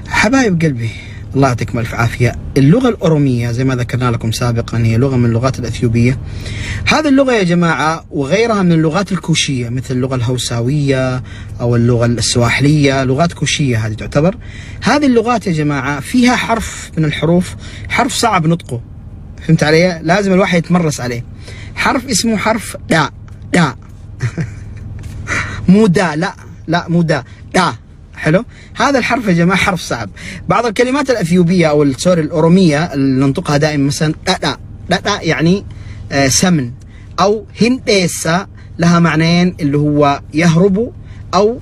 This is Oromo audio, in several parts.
حبايب قلبي الله يعطيكم الف عافيه. اللغه الاوروميه زي ما ذكرنا لكم سابقا هي لغه من اللغات الاثيوبيه. هذه اللغه يا جماعه وغيرها من اللغات الكوشيه مثل اللغه الهوساويه او اللغه السواحليه، لغات كوشيه هذه تعتبر. هذه اللغات يا جماعه فيها حرف من الحروف، حرف صعب نطقه، فهمت علي؟ لازم الواحد يتمرس عليه. حرف اسمه حرف دا. دا مو دا، لا مو دا، دا. حلو. هذا الحرف يا جماعه حرف صعب. بعض الكلمات الاثيوبيه او الاوروميه اللي ننطقها دائما مثلا دا يعني سمن، او هندسه لها معنيين اللي هو يهرب او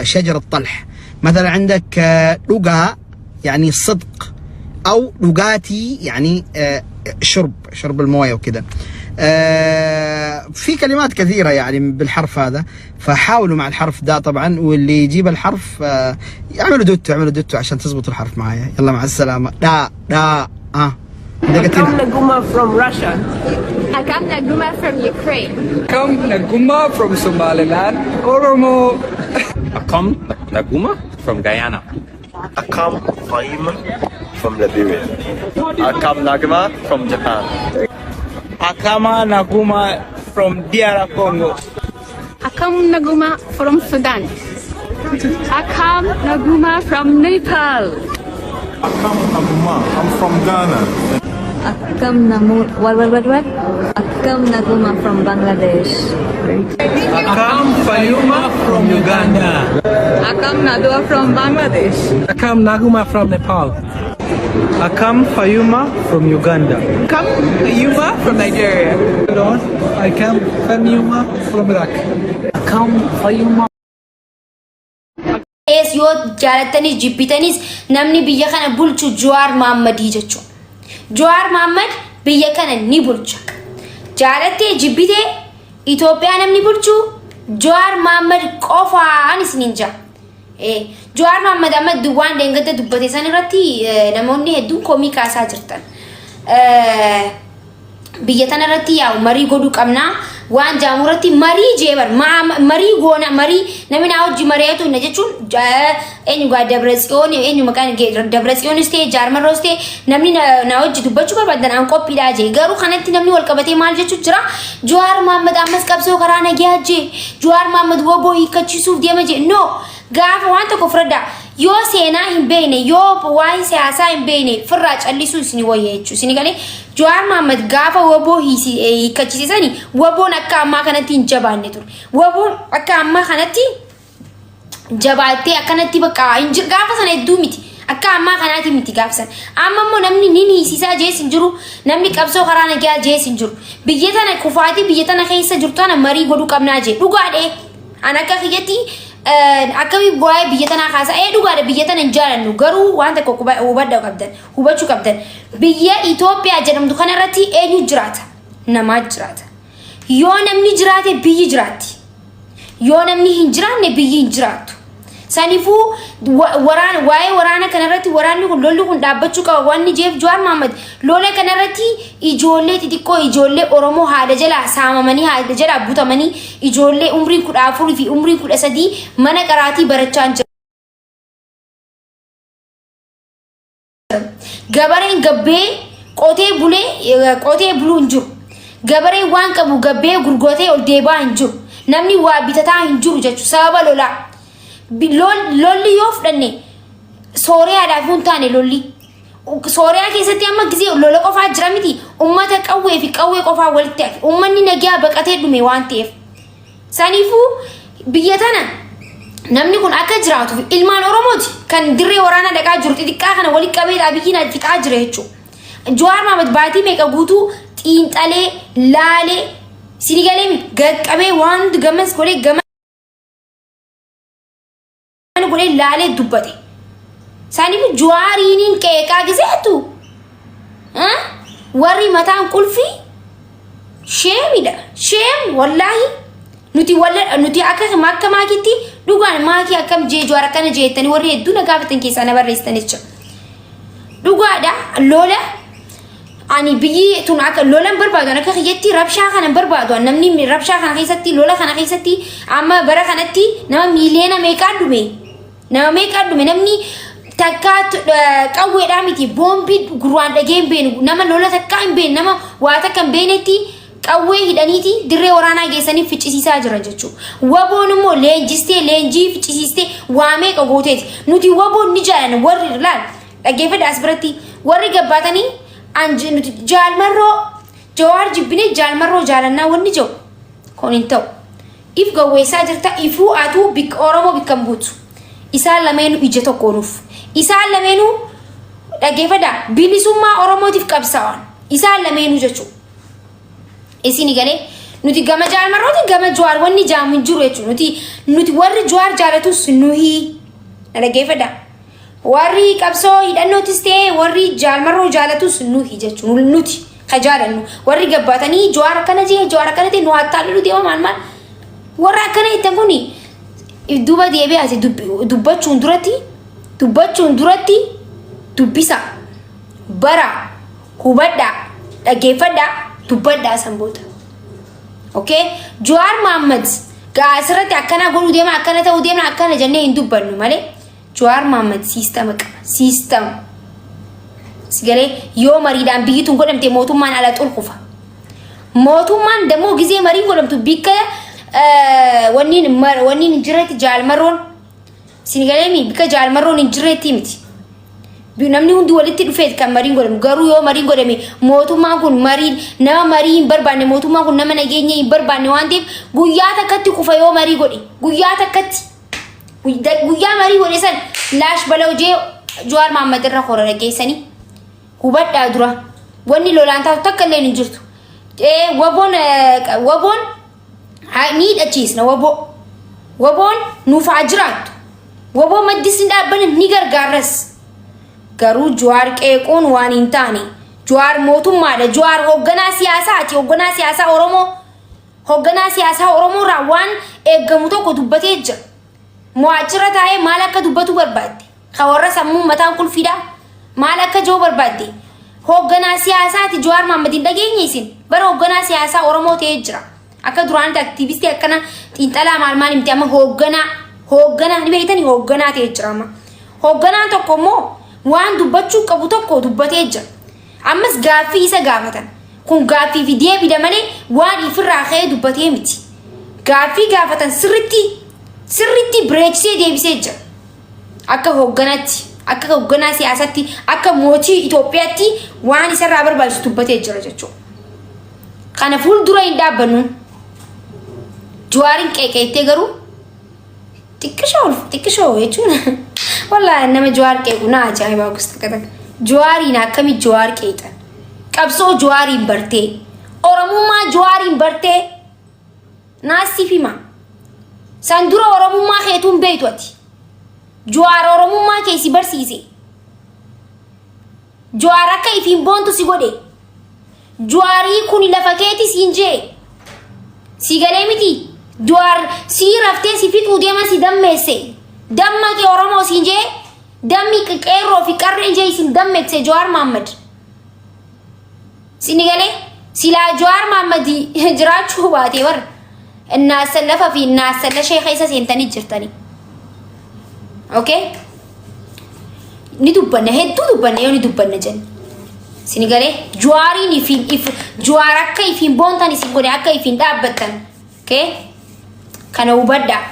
شجر الطلح. مثلا عندك لغا يعني صدق، او لغاتي يعني شرب المويه وكذا. في كلمات كثيرة يعني بالحرف هذا، فحاولوا مع الحرف دا طبعا، واللي يجيب الحرف اعملوا دوتو عشان تزبط الحرف معايا. يلا مع السلامة. دا Akam Naguma from Russia. Akam Naguma from Ukraine. Akam Naguma from Somaliland. Oromo. Akam Naguma from Guyana. Akam Fahima from Liberia. Akam Naguma from Japan. Akama Naguma from DR Congo. Akam Naguma from Sudan. Akam Naguma from Nepal. Akam Naguma, I'm from Ghana. Akam what? Akam Naguma from Bangladesh. Akam Fayuma from Uganda. Akam Nadua from Bangladesh. Akam Naguma from Nepal. Akam Fayuma from Uganda. Akam Fayuma from Nigeria. Akam Fayuma from Iraq. Akam Fayuma. yoo jaalatanis jibbitanis namni biyya kana bulchu Jawaar Mohammed jechuun. Jawaar Mohammed biyya kana ni bulcha. Jaalattee jibbitee Itoophiyaa namni bulchu Jawaar Mohammed qofaan isiniin jaa. Jawaar Mohammed amma duwwaan deengata dubbate san irratti namoonni hedduun komii kaasaa jirtan. Biyya tana irratti yaa'u marii godhuu qabnaa. waan jaamurratti marii jeebar marii goona marii namni na hojii mari'atu na jechuun eenyu gaa Dabratsiyoon eenyu maqaan Dabratsiyoonis ta'e Jaarmarroos ta'e namni na hojii dubbachuu barbaadan an qophiidhaa jee garuu kanatti namni wal qabatee maal jechuu jira. Jawaar Mohammed ammas qabsoo karaa nagaa jee Jawaar Mohammed woboo hiikkachiisuuf deema jee no gaafa waan tokko fudhadhaa yoo seenaa hin beekne yoo waan siyaasaa hin beekne firraa callisuu isin wayya jechuu isin galee Jawaar Mohammed gaafa woboo hiikkachiisanii woboon akka ammaa kanatti hin jabaanne ture. Woboon akka ammaa kanatti jabaattee akkanatti bakka gaafa sana hedduu miti. Akka ammaa kanaatti miti gaafa sana. Amma immoo namni ni hiisisaa jees hin jiru. Namni qabsoo karaa nagaa jees hin jiru. Biyya tana kufaatii biyya tana keessa jirtu tana marii godhuu qabnaa jee. Dhugaadhee an akka kiyyatti akkami waa'ee biyya tanaa kaasaa dhugaadha biyya tana hin jaalannu garuu waan tokko hubachuu qabdan. Biyya Itoophiyaa jedhamtu kana irratti eenyu jiraata? Namaa jiraata. Yoo namni jiraate biyyi jiraatti. Yoo namni hin jiraanne biyyi hin jiraattu. Sanifuu waa'ee waraana kana irratti waraanni kun lolli kun dhaabbachuu qaba. Wanni jeef Jawaar Mohammed lola kana irratti ijoollee xixiqqoo ijoollee Oromoo haadha jalaa saamamanii haadha jalaa butamanii ijoollee umrii 14 fi umrii 13 mana qaraatii barachaa jiru. Gabareen gabbee qotee buluu hin jiru. Gabareen waan qabu gabbee gurgurtee ol deebaa hin jiru. Namni waa bitataa hin jiru jechuudha sababa lolaa. Lolli yoo fudhanne Sooriyaadhaaf hin taane lolli. Sooriyaa keessatti amma gisee lola qofaa jira miti. Uummata qawwee fi qawwee qofaa walitti hafe. Uummanni nagaa baqatee dhume waan ta'eef. Saniifuu biyya tana namni kun akka jiraatuuf ilmaan Oromooti kan dirree waraanaa dhaqaa jiru xixiqqaa kana walitti qabee biyyiin fixaa jira jechuudha. Jawaar Mohammed baatii meeqa guutuu xiinxalee laalee sinigalee gaqqabee waan gammas godhee godhee laalee dubbate. Saniif Jawaariin qeeqaa giseetu warri mataan qulfii sheemidha. Sheem wallaahi nuti akka maakitti dhugaan maakii akkam jee Jawaar akkana jeettanii warri hedduu na gaafatan keessaa na barreessitan jecha. Dhugaadha lola ani biyyi tun akka lolan barbaadu akka kiyyatti rabshaa kana barbaadu namni rabshaa kana keessatti lola kana keessatti amma bara kanatti nama miiliyoona meeqaa dhume namni takkaat qawweedhaa miti boombii gurraan dhageen beenu nama lola takkaa hin beenu nama waa takka hin beenetti qawwee hidhaniiti dirree waraanaa geessanii ficcisiisaa jira jechuudha. Waboon immoo leenjii ficcisiistee waa meeqa gooteeti. Nuti waboon ni jaalan warri laal dhaggeeffadha as biratti warri gabbaatanii nuti jaalmarroo jawaar jibbinee jaalmarroo jaalannaa wanni jiru kun hin ta'u. If gawweessaa jirta ifuu atuu Oromoo bikkan buutu. Isaan lameenuu ija tokkoonuuf. Isaan lameenuu dhaggeeffadha bilisummaa Oromootiif qabsaa'an. Isaan lameenuu jechuudha. Isini galee nuti gama jaalmarrooti gama jawaar wanni jaamu jiru jechuudha. Nuti warri jawaar jaalatus nuhi dhaggeeffadha. Warri qabsoo hidhannootis ta'e warri jaalmarroo jaalatus nuhi jechuudha. Nuti ka jaalannu warri gabbaatanii jawaar akkana jee jawaar akkana ta'e nu hattaallu deema maal warra akkana ittan kuni duba deebi'aati dubbachuun duratti dubbisa bara hubadha dhaggeeffadha dubbadha sanboota. Okay? Jawaar Mohammed gaasirratti akkana godhuu deema akkana ta'uu deema akkana jennee hin dubbannu malee Jawaar Mohammed siistama qaba siistama. Sigalee yoo mariidhaan biyyituun godhamte mootummaan ala xulqufa. Mootummaan dammoo gizee marii godhamtu bikka wanniin jirreetti jaalmarroon sigalee bikka jaalmarroon hin jirreetti miti. Namni hundi walitti dhufeet kan mariin godhamu garuu yoo mariin godhame mootummaan kun nama marii hin barbaanne mootummaan kun nama nageenya hin barbaanne waan ta'eef guyyaa takkatti kufa yoo marii godhe guyyaa takkatti guyyaa marii godhe san laash balawjee Jawaar Mohammed irra korora geessanii hubadhaa dura wanni lolaan taatu takka illee hin jirtu. Waboon ni dhachiisna waboon nuuf haa jiraattu waboon maddis hin dhaabbanne ni gargaarras. Garuu Jawaar qeequun waan hin taane Jawaar mootummaadha. Jawaar hoogganaa siyaasaati. Hoogganaa siyaasaa Oromoo irraa waan eeggamu tokko dubbatee jira. Mo'achirra taa'ee maal akka dubbatu barbaadde? Ka warra sammuu mataan kulfiidha. Maal akka jiru barbaadde? Hoogganaa siyaasaati Jawaar Mohammed hin dhageenye isin. Bara hoogganaa siyaasaa Oromoo ta'ee jira. Akka duraanitti aktiivistii akkana xiinxalaa maal himti amma hoogganaa ni beektanii hoogganaa ta'ee jira amma. Hoogganaan tokko immoo waan dubbachuu qabu tokko dubbatee jira. Ammas gaaffii isa gaafatan. Kun gaaffii fi deebiidha malee waan ifirraa ka'ee dubbatee miti. Gaaffii gaafatan sirriitti bireechisee deebisee jira. Akka hoogganaatti, akka hoogganaa siyaasatti, akka mootii Itoophiyaatti waan isarraa barbaachisu dubbatee jira jechuudha. Kana fuuldura hin dhaabbannu. Jawaarin qeeqeettee garuu xiqqishoo jechuun wallahi nama Jawaar qeequ na ajaa'ibaa gosa takka. Jawaariin akkami Jawaar qeeqan? Qabsoo Jawaariin bartee Oromummaa Jawaariin bartee naasiif hima. San dura Oromummaa keetuun beektu ati. Jawaar Oromummaa kee si barsiise. Jawaar akka ifiin boontu si godhe. Jawaarii kun lafa keetii siin jee. Si galee miti. Jawaar si raftee si fixuu deema si dammeesse. Damma ke Oromoo siin jee dammi qeerroo fi qarree jee isin dammeesse Jawaar Mohammed. Sinigale silaa Jawaar Mohammed jiraachuu baatee warra innaasallafa fi innaasalla sheekha isa seentanii jirtanii. Okay? Ni dubbanna hedduu dubbanna yoo ni dubbanna jenna. Sinigale Jawaariin ifiin Jawaar akka ifiin boontan isin godhe akka ifiin dhaabbattan. Okay? Kana hubadhaa.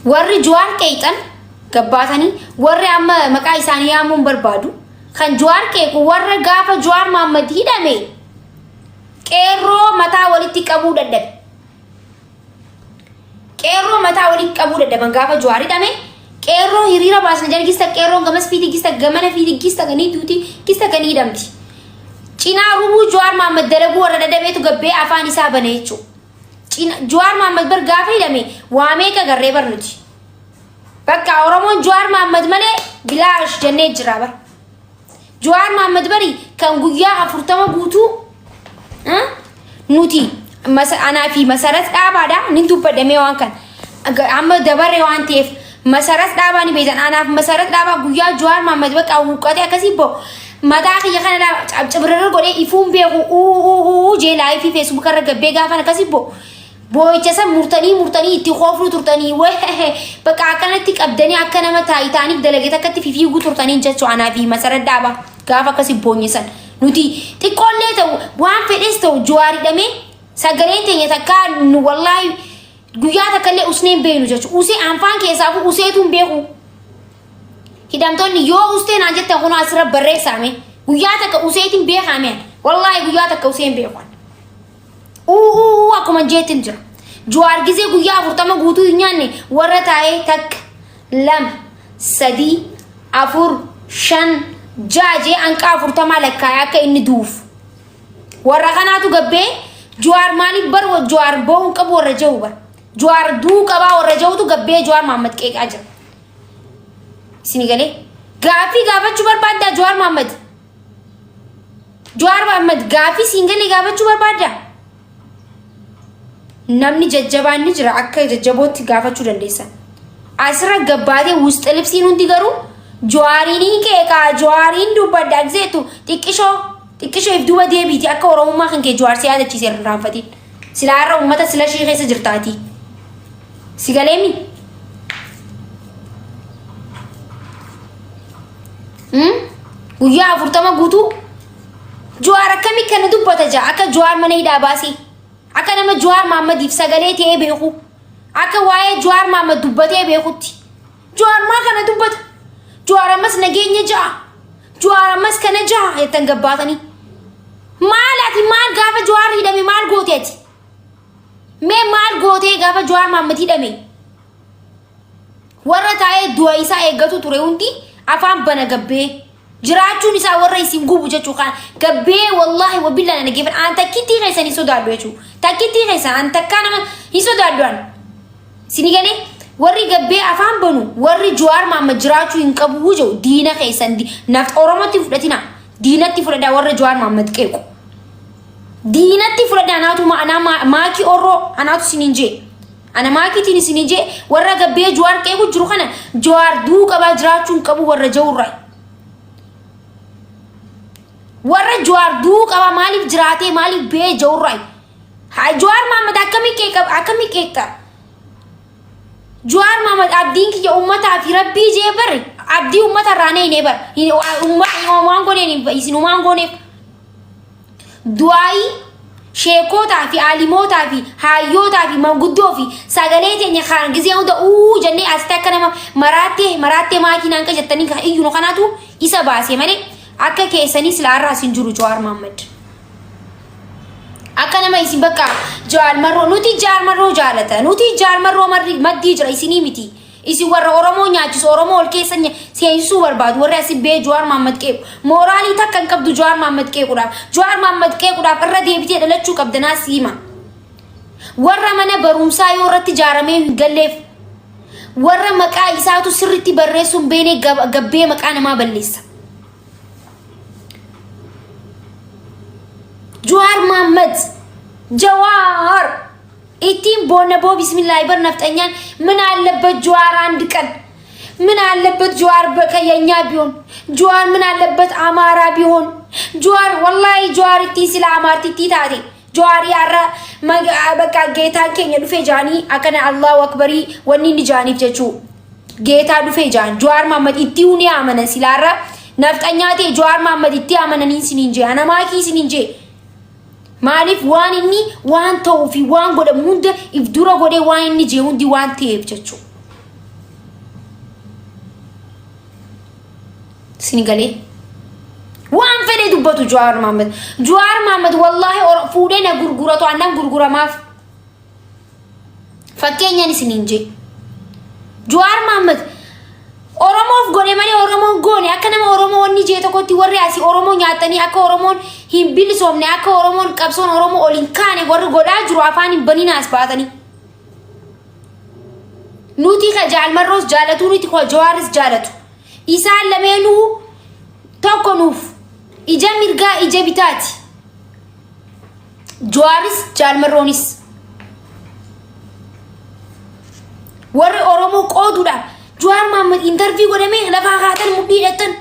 Warri Jawaar qeeqan gabbaatanii warri amma maqaa isaanii yaamuun barbaadu kan Jawaar qeequ warra gaafa Jawaar Mohammed hidhame qeerroo mataa walitti qabuu dadhabe. Qeerroo mataa walitti qabuu dadhaban gaafa Jawaar hidhame qeerroo hiriira baasna jalgista qeerroon gamas fiitigista gamana fiitigista ganii duuti gista ganii hidhamti. Cinaa rubuu Jawaar Mohammed dalaguu warra dadhabeetu gabbee afaan isaa bana jechuudha. Jawaar Mohammed bar gaafa hidhame waa meeqa garree barnuti. Bakka Oromoon Jawaar Mohammed malee bilaash jennee jira bar. Jawaar Mohammed bari kan guyyaa 40 guutuu nuti anaa fi masarat dhaabaadha ni dubbadamee waan kan amma dabarre waan ta'eef masarat dhaabaa ni beektan anaaf masarat dhaabaa guyyaa Jawaar Mohammed bakka huqqatee akkasii boo mataa kiyya kana cabcibirra godhee ifuun beeku jee laayifii Facebook irra gabbee gaafan akkasii boo boo'icha murtanii itti khoofru turtanii wee bakka akkanatti qabdanii akka nama taayitaaniif dalagee takkatti fiiguu turtanii jechuu anaa fi Masarat Daabaa gaafa akkasi boonyisan nuti xiqqoollee ta'u waan fedhes ta'u Jawaar hidhamee sagaleen teenya takka nu wallahi guyyaa takkallee usneen beenu jechu usee anfaan keessaafu useetu hin beeku hidhamtoonni yoo usteen aan jettan kun asirra barreessame guyyaa takka useetiin beekame wallahi guyyaa takka useen beekan akkuma jeetin jira Jawaar gisee guyyaa 40 guutuu hin nyaanne warra taa'ee takka 2 3 4 5 jaje anqa 40 lakkaa'ee akka inni duuf warra kanaatu gabbee Jawaar maaliif bar Jawaar boon qabu warra jawu bar Jawaar duu qabaa warra jawutu gabbee Jawaar Mohammed qeeqaa jira isini galee gaafii gaafachuu barbaadda Jawaar Mohammed gaafii singalee gaafachuu barbaadda namni jajjabaan ni jira akka jajjabootti gaafachuu dandeessa asirra gabbaatee wusta libsiin hundi garuu Jawaariin qeeqaa Jawaariin dubbadda agzeetu xiqqishoo if duuba deebiiti akka oromummaa kan kee Jawaar si yaadachiise irraanfatiin silaa irra uummata sila shii keessa jirtaati si galeemi guyyaa 40 guutuu Jawaar akkamii kana dubbata jaa akka Jawaar mana hidhaa baasee akka nama Jawaar Mohammediif sagalee ta'ee beeku akka waa'ee Jawaar Mohammed dubbatee beekutti Jawaar maa kana dubbata Jawaar ammas nageenya jaa Jawaar ammas kana jaa jettan gabbaatanii maalaati maal gaafa Jawaar hidhame maal gooteeti mee maal gootee gaafa Jawaar Mohammed hidhame warra taa'ee du'a isaa eeggatu ture hundi afaan bana gabbee jiraachuun isaa warra isin gubu jechuu kan gabbee wallahi wabillahi nageefan aan takkitti keessan hin sodaadhu jechuu takkitti keessan aan takkaa nama hin sodaadhuan sini galee warri gabbee afaan banu warri Jawaar Mohammed jiraachuu hin qabu jiru diina keessan naft oromootti fudhatina diinatti fudhadhaa warra Jawaar Mohammed qeequ diinatti fudhadhaa naatu maakii orroo anaatu sinin jee ana maakitiin sinin jee warra gabbee Jawaar qeequ jiru kana Jawaar duu qabaa jiraachuu hin qabu warra jawurraa warra Jawaar duu qaba maaliif jiraatee maaliif bee jawurraa Jawaar Mohammed akkamii qeeqta Jawaar Mohammed abdiin kiyya ummataa fi rabbii jee bare abdii ummata raanee ne bar ummata waan gooneen isin waan gooneef du'aayi sheekootaa fi aalimootaa fi hayyootaa fi manguddoo fi sagalee teenya kan gisee hunda jennee asitti akka nama maraattee maakinaan qajettanii kan iyyuu kanaatu isa baasee malee akka keessanii silaarraa isin jiru Jawaar Mohammed akka nama isin bakka Jawaar Marroo nuti Jawaar Marroo jaalata nuti Jawaar Marroo maddii jira isinii miti isin warra Oromoo nyaachisu Oromoo ol keessa seensisuu barbaadu warra isin bee Jawaar Mohammed qeequ mooraalii takka hin qabdu Jawaar Mohammed qeequudhaaf irra deebitee dhalachuu qabdanaa siima warra mana barumsaa yoo irratti ijaaramee hin galleef warra maqaa isaatu sirritti barreessuun beenee gabbee maqaa namaa balleessa Jawaar Mohammed Jawaar ittiin boonaboo bismillaahi bar nafxanyaan ምን አለበት Jawaar አንድ ቀን ምን አለበት Jawaar በቀየኛ ቢሆን Jawaar ምን አለበት አማራ ቢሆን Jawaar wallahi Jawaar ittiin sila amaartitti taate Jawaar yaarra በቃ ጌታ keenya dhufe jaanii akkana Allahu akbarii wanni ni jaaniif jechuu ጌታ dhufe jaan Jawaar Mohammed itti uni amana silaarra nafxanyaate Jawaar Mohammed itti amananii sininje ana maakii sininje maaliif waan inni waan ta'uu fi waan godhamu hunda if dura godhee waan inni jee hundi waan ta'eef jechuu sinigalee waan fedhe dubbatu Jawaar Mohammed wallahi fuudhee na gurguratu annan gurguramaaf fakkeenyaan isiniin jee Jawaar Mohammed Oromoof godhe malee Oromoon goone akka nama Oromoo wanni jee tokkotti warri asii Oromoo nyaatanii akka Oromoon hin bilisoomne akka Oromoon qabsoon Oromoo olin kaane warri godhaa jiru afaan hin baniinaas baatanii nuti ka Jawaar Marroos jaalatu nuti ka Jawaaris jaalatu isaan lameenuu tokko nuuf ija mirgaa ija bitaati Jawaaris Jawaar Marroonis warri Oromoo qooduudhaan Jawaar Mohammed interview godhamee lafa kaatan mudhii dhattan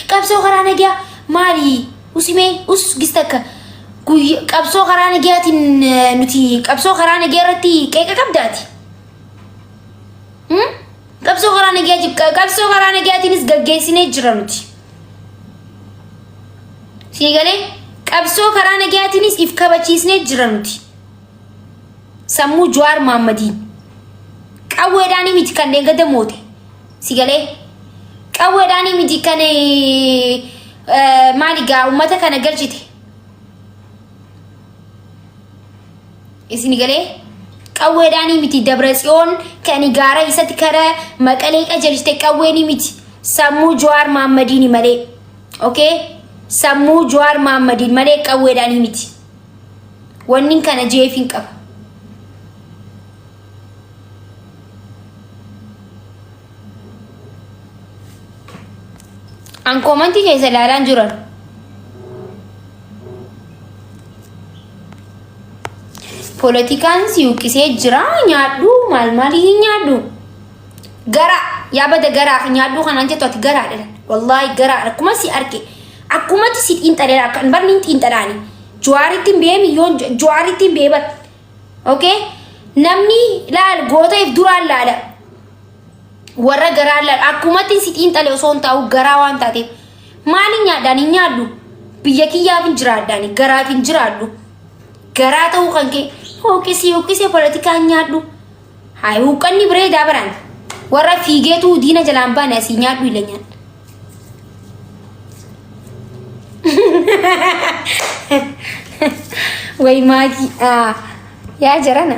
qabsoo karaa nagaa maali usimee us gistakka qabsoo karaa nagaatiin nuti qabsoo karaa nagaarratti qeeqa qabdaati. Qabsoo karaa nagaatiinis gaggeessinee jira nuti. Siigalee qabsoo karaa nagaatiinis if kabachiisnee jira nuti. Sammuu Jawaar Mohammediin qawweedhaan miti kan deegada moote. Siigalee qawweedhaan miti kan maaligaa uummata kana galchite. Isin galee qawweedhaan miti Dabratsiyoon kan gaara isatti kara Maqalee qajeelchite qawweeni miti sammuu Jawaar Mohammediin malee. Okay? Sammuu Jawaar Mohammediin malee qawweedhaan miti. Wanni kana jeefin qaba. An komantii keessa ilaalaan jiran. Politikaan si ukkisee jira nyaadhu maal hin nyaadhu. Gara yaabada garaa nyaadhu kanaan jettu ati garaadha. Wallahi garaa akkuma si arge akkuma si xiinxalee kan barni xiinxalaani. Jawaaritti beemi yoon Jawaaritti beebat. Okay? Namni laal gooteef duraan laala. Warra garaa laal akkuma si xiinxalee osoo hin taa'u garaa waan taateef maali nyaadhaan hin nyaadhu. Biyya kiyyaaf hin jiraadhaan garaaf hin jiraadhu. Garaa ta'uu kan kee hookisee politikaan nyaadhu. Haa huuqqanni bireedaa baraan warra fiigeetu diina jalaan baane asii nyaadhu ila nyaadha. Way maaki yaa jarana.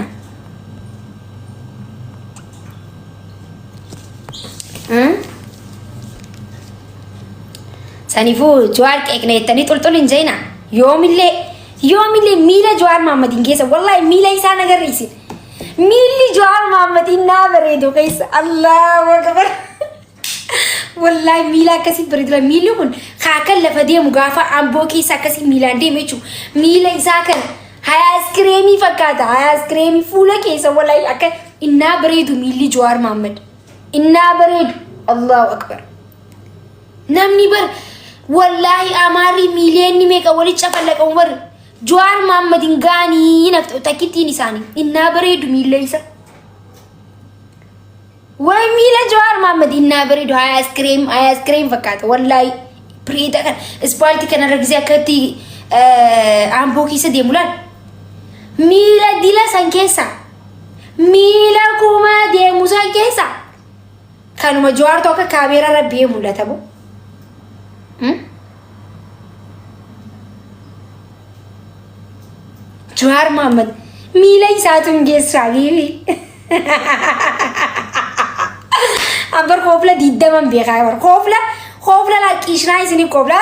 Sanifuu Jawaar qeeqneettanii xulxulin jeena yoomillee miila Jawaar Mohammediin keessa wallahi miila isaa nagarriisin. Miilli Jawaar Mohammediin naa bareedu keessa Allahu Akbar. Wallahi miila akkasii bareedu miilli kun kan lafa deemu gaafa amboo keessa akkasii miilaan deeme jechuudha. Miila isaa kan ayaaskireemii fakkaata ayaaskireemii fuula keessa wallahi akka innaa bareedu miilli Jawaar Mohammed. Innaa bareedu Allahu Akbar. Namni bar wallahi amaarri miileenni meeqa walitti cafallaqamu bar Jawaar Mohammediin gaanii naftu takkittiin isaanii innaa bareedu miila isa. Way miila Jawaar Mohammediin innaa bareedu ayaaskireem fakkaata wallahi bareeda kan ispaaltii kana ragisee akkatti amboo keessa deemu laal. Miila dila san keessa miila kuma deemu san keessa kanuma Jawaar tokko kaameera rabbii mul'ata bu. Jawaar Mohammed miila isaatuun geessaa giibi. Ambar koofla diiddaman beekaa koofla laaqqishnaa isiniif koofla.